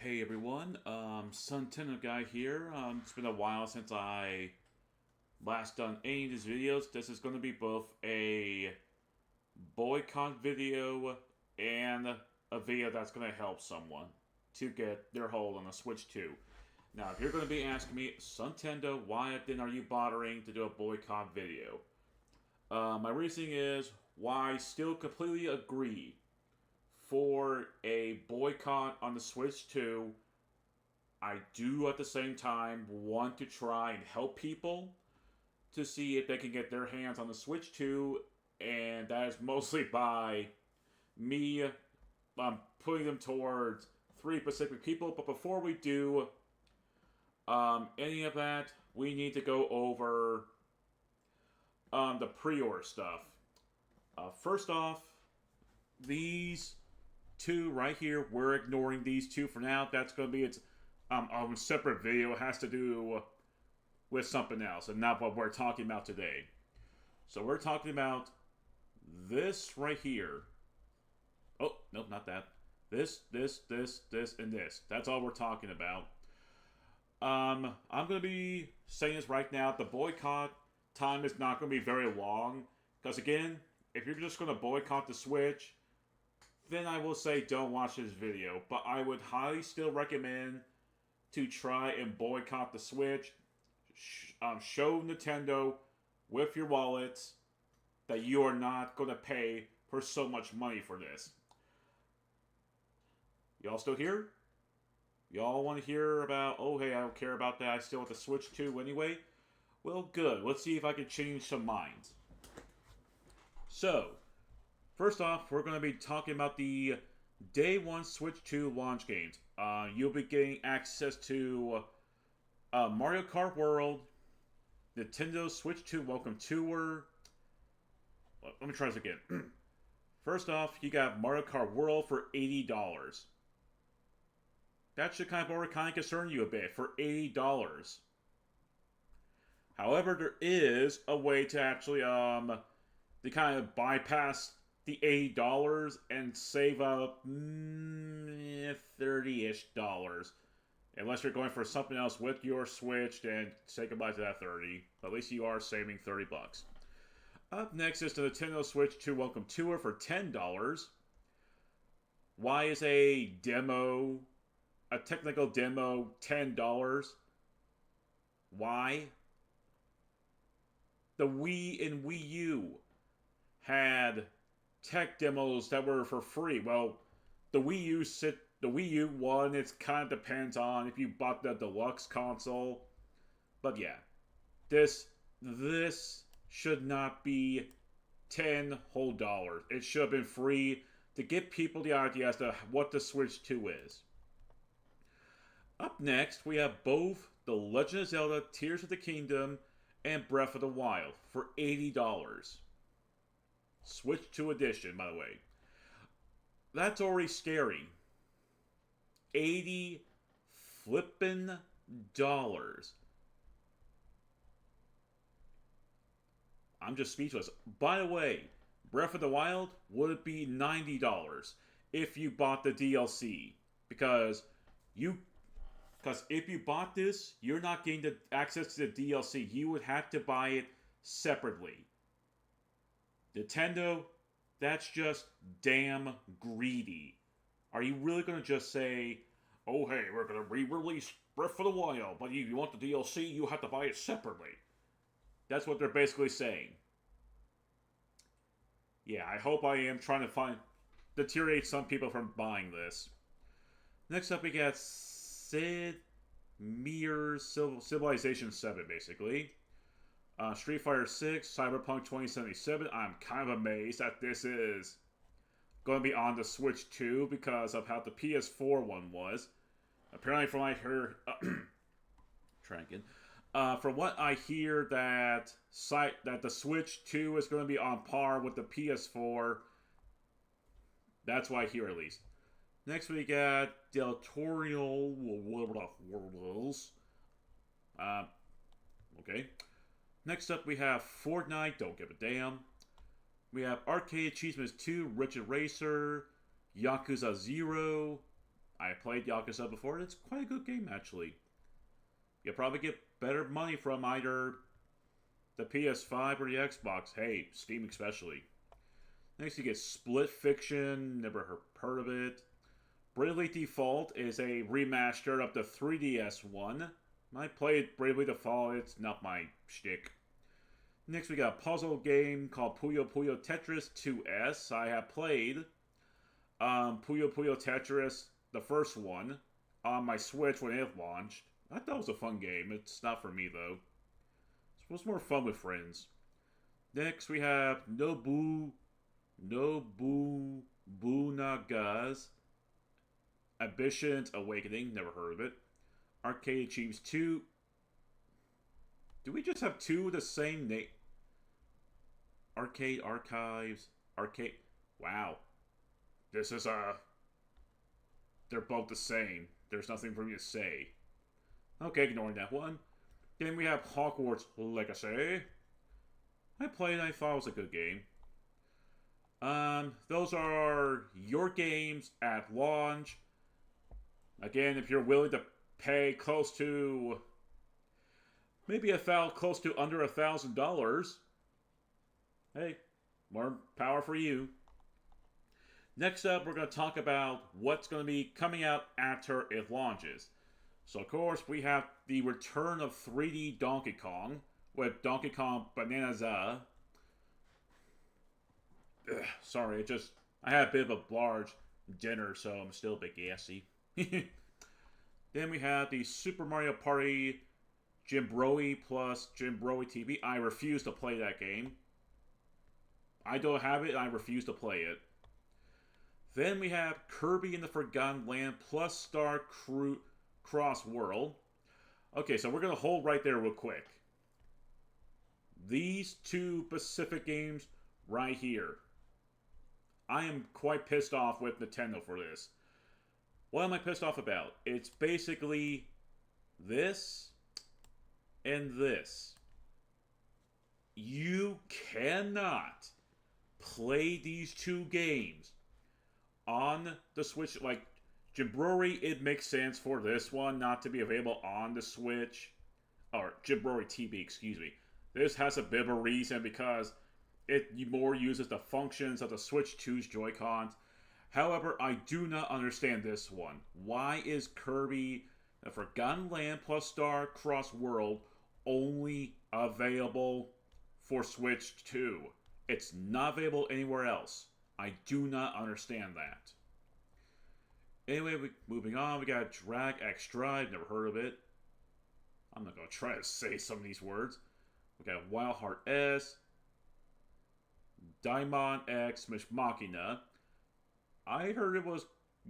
Hey everyone, Suntendo Guy here. It's been a while since I last done any of these videos. This is going to be both a boycott video and a video that's going to help someone to get their hold on the Switch 2. Now, if you're going to be asking me, Suntendo, why then are you bothering to do a boycott video? My reasoning is why I still completely agree for a boycott on the Switch 2. I do at the same time want to try and help people to see if they can get their hands on the Switch 2, and that is mostly by me putting them towards three specific people. But before we do any of that, we need to go over the pre-order stuff. First off, these two right here, we're ignoring these two for now. That's going to be its a separate video. It has to do with something else and not what we're talking about today. So we're talking about this right here. Oh, nope, not that. This, and this. That's all we're talking about. I'm going to be saying this right now. The boycott time is not going to be very long. Because again, if you're just going to boycott the Switch, then I will say don't watch this video. But I would highly still recommend to try and boycott the Switch. Show Nintendo with your wallets that you are not going to pay for so much money for this. Y'all still here? Y'all want to hear about, oh hey, I don't care about that, I still want the Switch 2 anyway? Well, good. Let's see if I can change some minds. So, first off, we're going to be talking about the Day 1 Switch 2 launch games. You'll be getting access to Mario Kart World, Nintendo Switch 2 Welcome Tour. Let me try this again. First off, you got Mario Kart World for $80. That should kind of concern you a bit, for $80. However, there is a way to actually to kind of bypass the $80 and save up $30-ish. Unless you're going for something else with your Switch, then say goodbye to that 30. But at least you are saving 30 bucks. Up next is the Nintendo Switch 2 Welcome Tour for $10. Why is a technical demo, $10? Why? The Wii and Wii U had tech demos that were for free. Well, the Wii U one, it kind of depends on if you bought the deluxe console. But yeah, this should not be $10 whole. It should have been free to give people the idea as to what the Switch 2 is. Up next, we have both The Legend of Zelda Tears of the Kingdom and Breath of the Wild for $80. Switch 2 edition, by the way. That's already scary. $80 flippin' dollars. I'm just speechless. By the way, Breath of the Wild would be $90 if you bought the DLC. Because if you bought this, you're not getting the access to the DLC. You would have to buy it separately. Nintendo, that's just damn greedy. Are you really going to just say, oh hey, we're going to re-release Breath of the Wild, but if you want the DLC, you have to buy it separately? That's what they're basically saying. Yeah, I hope I am trying to deteriorate some people from buying this. Next up, we got Sid Meier's Civilization 7, basically. Street Fighter 6, Cyberpunk 2077. I'm kind of amazed that this is going to be on the Switch 2 because of how the PS4 one was. Apparently, from what I heard, try again. From what I hear, that the Switch 2 is going to be on par with the PS4. That's what I hear, at least. Next, we got Deltorial Worlds. Okay. Next up, we have Fortnite, don't give a damn. We have Arcade Achievements 2, Wretched Racer, Yakuza 0, I played Yakuza before, and it's quite a good game, actually. You'll probably get better money from either the PS5 or the Xbox. Hey, Steam especially. Next, you get Split Fiction. Never heard of it. Bravely Default is a remaster of the 3DS one. I played Bravely Default. It's not my shtick. Next, we got a puzzle game called Puyo Puyo Tetris 2S. I have played Puyo Puyo Tetris, the first one, on my Switch when it launched. I thought it was a fun game. It's not for me, though. It was more fun with friends. Next, we have Nobunaga's Ambition's Awakening. Never heard of it. Arcade Achieves 2. Do we just have two of the same name? Arcade Archives. Arcade. Wow. This is They're both the same. There's nothing for me to say. Okay, ignoring that one. Then we have Hogwarts Legacy. I played and I thought it was a good game. Those are your games at launch. Again, if you're willing to pay close to maybe close to under $1,000, hey, more power for you. Next up, we're going to talk about what's going to be coming out after it launches. So, of course, we have the return of 3D Donkey Kong with Donkey Kong Bonanza. Sorry, I had a bit of a large dinner, so I'm still a bit gassy. Then we have the Super Mario Party Jimbroey plus Jimbroey TV. I refuse to play that game. I don't have it, and I refuse to play it. Then we have Kirby in the Forgotten Land plus Star Cross World. Okay, so we're going to hold right there real quick. These two specific games right here. I am quite pissed off with Nintendo for this. What am I pissed off about? It's basically this and this. You cannot play these two games on the Switch. Like, Jimbroey, it makes sense for this one not to be available on the Switch. Or, Jimbroey TV, excuse me. This has a bit of a reason because it more uses the functions of the Switch 2's Joy-Cons. However, I do not understand this one. Why is Kirby the Forgotten Land plus Star Cross World only available for Switch 2? It's not available anywhere else. I do not understand that. Anyway, moving on, we got Drag X Drive. Never heard of it. I'm not going to try to say some of these words. We got Wild Heart S. Daimon X Machina. I heard it was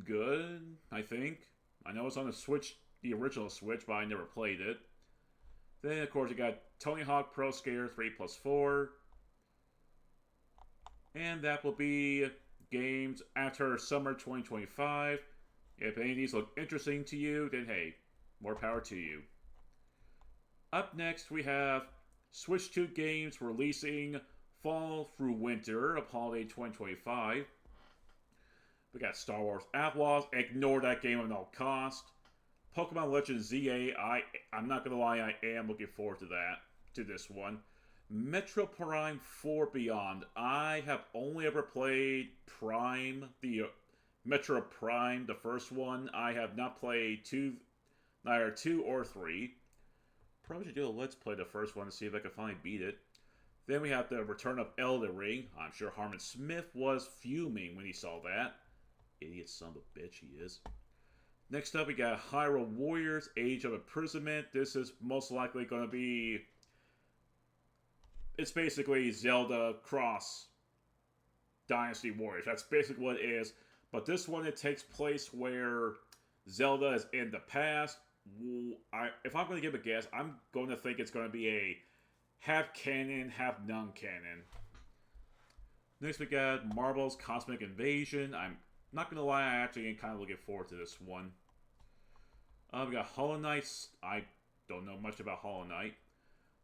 good, I think. I know it's on the Switch, the original Switch, but I never played it. Then, of course, you got Tony Hawk Pro Skater 3+4. And that will be games after summer 2025. If any of these look interesting to you, then hey, more power to you. Up next, we have Switch 2 games releasing fall through winter of holiday 2025. We got Star Wars Outlaws. Ignore that game at no cost. Pokemon Legends ZA. I'm not going to lie, I am looking forward to this one. Metro Prime 4 Beyond. I have only ever played Prime, the Metro Prime, the first one. I have not played neither 2 or 3. Probably should do a Let's Play the first one to see if I can finally beat it. Then we have the return of Elden Ring. I'm sure Harmon Smith was fuming when he saw that. Idiot son of a bitch he is. Next up, we got Hyrule Warriors Age of Imprisonment. This is most likely going to be... It's basically Zelda Cross Dynasty Warriors. That's basically what it is. But this one, it takes place where Zelda is in the past. If I'm going to give a guess, I'm going to think it's going to be a half canon, half non-canon. Next, we got Marvel's Cosmic Invasion. I'm not going to lie, I actually am kind of looking forward to this one. We got Hollow Knight. I don't know much about Hollow Knight.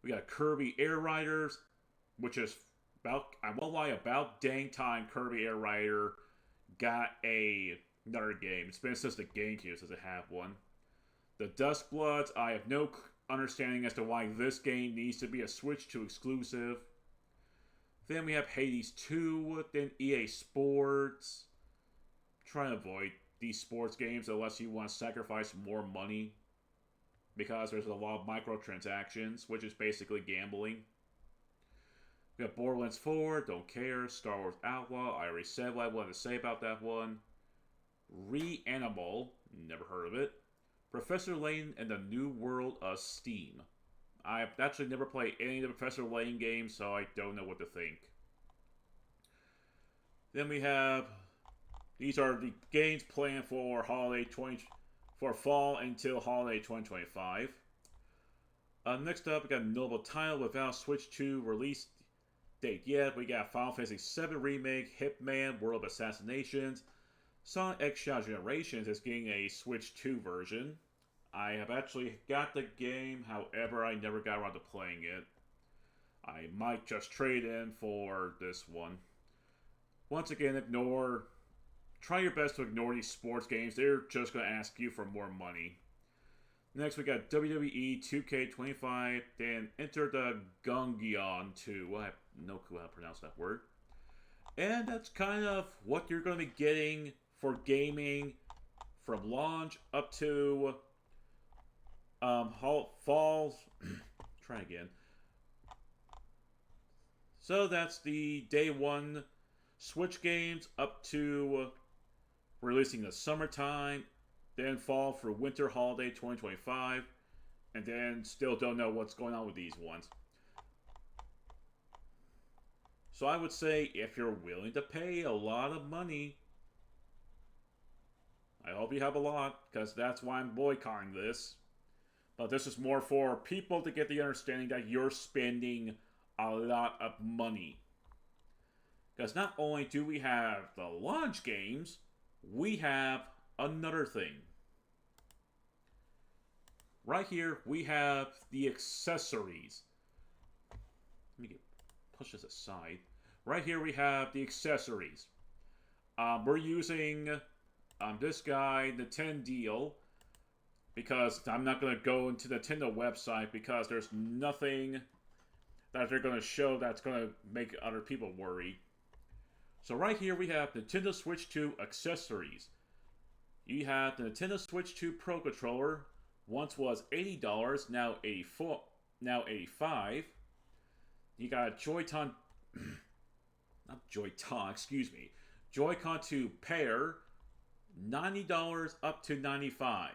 We got Kirby Air Riders, which is about, I won't lie, about dang time Kirby Air Rider got a Another game. It's been since the GameCube since I have one. The Dustbloods, I have no understanding as to why this game needs to be a Switch 2 exclusive. Then we have Hades 2, then EA Sports. Try to avoid these sports games unless you want to sacrifice more money, because there's a lot of microtransactions, which is basically gambling. We have Borderlands 4, don't care. Star Wars Outlaw, I already said what I wanted to say about that one. Reanimal, never heard of it. Professor Layton and the New World of Steam. I've actually never played any of the Professor Layton games, so I don't know what to think. Then we have, these are the games planned for for fall until holiday 2025. Next up, we got a notable title without Switch 2 release date yet. We got Final Fantasy VII Remake, Hitman, World of Assassinations. Sonic X Shadow Generations is getting a Switch 2 version. I have actually got the game, however, I never got around to playing it. I might just trade in for this one. Once again, try your best to ignore these sports games. They're just going to ask you for more money. Next, we got WWE 2K25, then Enter the Gungeon 2. I have no clue how to pronounce that word. And that's kind of what you're going to be getting for gaming from launch up to falls. Try again. So that's the day one Switch games up to releasing the summertime, then fall for winter holiday 2025, and then still don't know what's going on with these ones. So I would say if you're willing to pay a lot of money, I hope you have a lot, because that's why I'm boycotting this. But this is more for people to get the understanding that you're spending a lot of money. Because not only do we have the launch games, we have another thing. Right here, we have the accessories. Let me push this aside. Right here, we have the accessories. We're using this guy, Nintendo Deal, because I'm not going to go into the Nintendo website because there's nothing that they're going to show that's going to make other people worry. So right here we have Nintendo Switch 2 accessories. You have the Nintendo Switch 2 Pro Controller. Once was $80, now $85. You got a Joy-Con, Joy-Con 2 pair, $90 up to $95.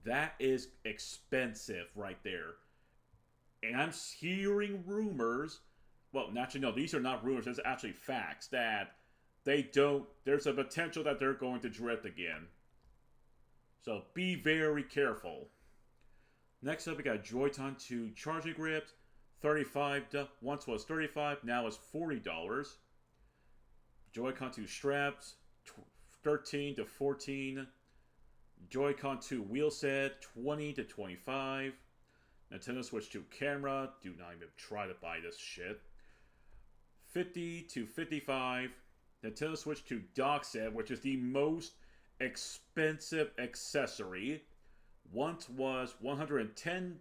That is expensive right there. And I'm hearing rumors, well, actually, no, these are not rumors, it's actually facts, that there's a potential that they're going to drift again. So be very careful. Next up, we got Joy-Con 2 charging grips, once was $35, now is $40. Joy-Con 2 straps, $13 to $14. Joy-Con 2 wheel set, $20 to $25. Nintendo Switch 2 camera, do not even try to buy this shit. $50 to $55. Nintendo Switch 2 dock set, which is the most expensive accessory. Once was $110.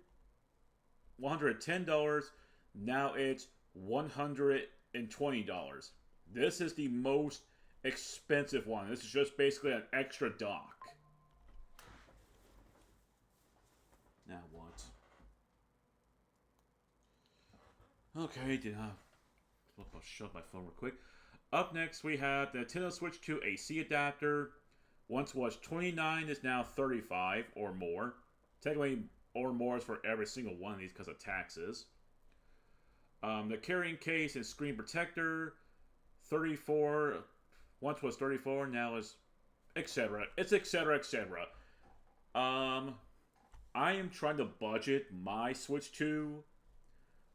Now it's $120. This is the most expensive one. This is just basically an extra dock. Now what? Okay, I'll shut my phone real quick. Up next, we have the Nintendo Switch 2 AC adapter. Once was $29, is now $35 or more. Technically, or more is for every single one of these because of taxes. The carrying case and screen protector, $34. Once was $34, now is etc. It's etc. etc. I am trying to budget my Switch 2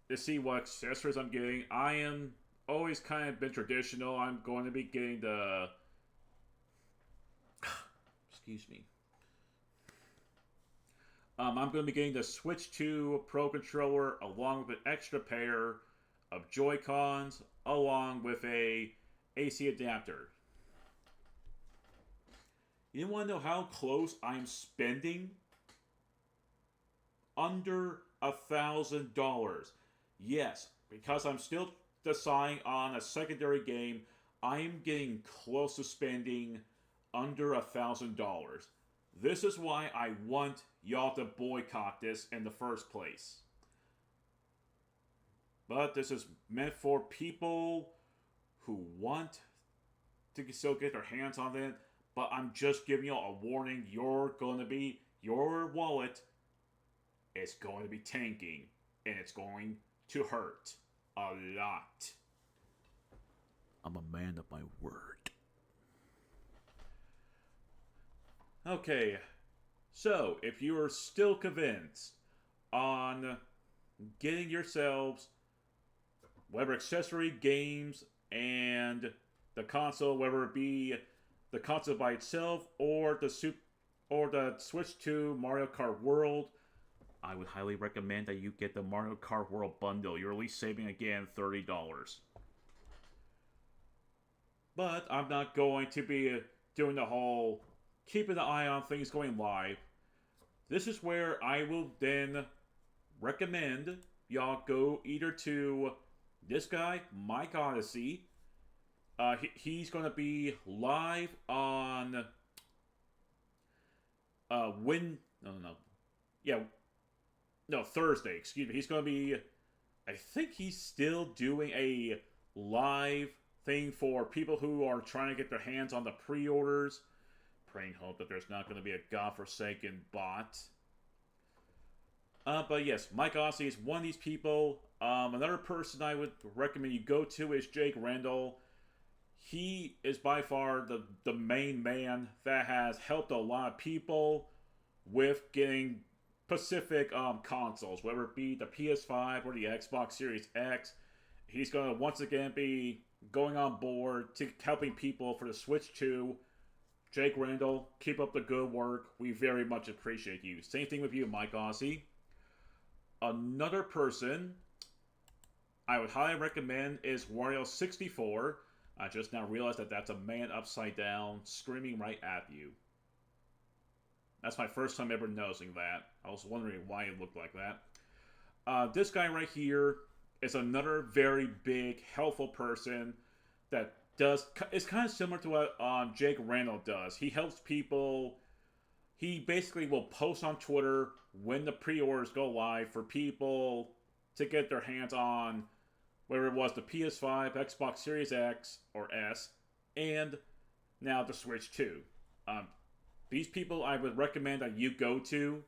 to see what accessories I'm getting. I am always kind of been traditional. I'm going to be getting the... Excuse me. I'm going to be getting the Switch 2 Pro Controller along with an extra pair of Joy-Cons along with a AC adapter. You want to know how close I'm spending? Under $1,000. Yes, because I'm still deciding on a secondary game, I am getting close to spending under $1,000. This is why I want y'all to boycott this in the first place. But this is meant for people who want to still get their hands on it. But I'm just giving you a warning. Your wallet is going to be tanking. And it's going to hurt a lot. I'm a man of my word. Okay, so if you are still convinced on getting yourselves whatever accessory, games, and the console, whether it be the console by itself or the Switch 2 Mario Kart World, I would highly recommend that you get the Mario Kart World bundle. You're at least saving again $30. But I'm not going to be doing the whole keeping an eye on things going live. This is where I will then recommend y'all go either to this guy, Mike Odyssey. He's going to be live on Thursday. Excuse me. He's going to be. I think he's still doing a live thing for people who are trying to get their hands on the pre-orders. Praying hope that there's not going to be a godforsaken bot. But yes, Mike Odyssey is one of these people. Another person I would recommend you go to is Jake Randall. He is by far the main man that has helped a lot of people with getting specific consoles, whether it be the PS5 or the Xbox Series X. He's going to once again be going on board to helping people for the Switch 2. Jake Randall, keep up the good work. We very much appreciate you. Same thing with you, Mike Aussie. Another person I would highly recommend is Wario64. I just now realized that that's a man upside down screaming right at you. That's my first time ever noticing that. I was wondering why it looked like that. This guy right here is another very big, helpful person that it's kind of similar to what Jake Randall does. He helps people. He basically will post on Twitter when the pre-orders go live for people to get their hands on whether it was the PS5, Xbox Series X or S, and now the Switch 2. These people I would recommend that you go to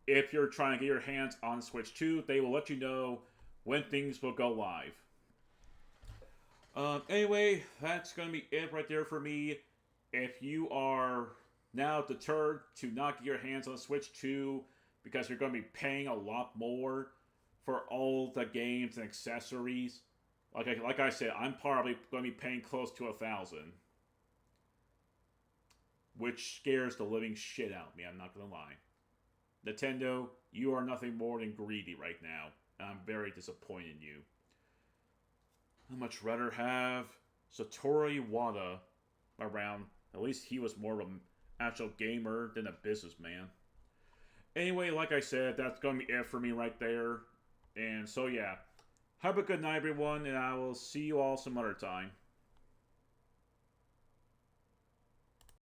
if you're trying to get your hands on Switch 2. They will let you know when things will go live. Anyway, that's going to be it right there for me. If you are now deterred to not get your hands on Switch 2 because you're going to be paying a lot more for all the games and accessories, like I said, I'm probably going to be paying close to $1,000. Which scares the living shit out of me, I'm not going to lie. Nintendo, you are nothing more than greedy right now. And I'm very disappointed in you. I'd much rather have Satoru Iwata around. At least he was more of an actual gamer than a businessman. Anyway, like I said, that's going to be it for me right there. And so yeah, have a good night everyone, and I will see you all some other time.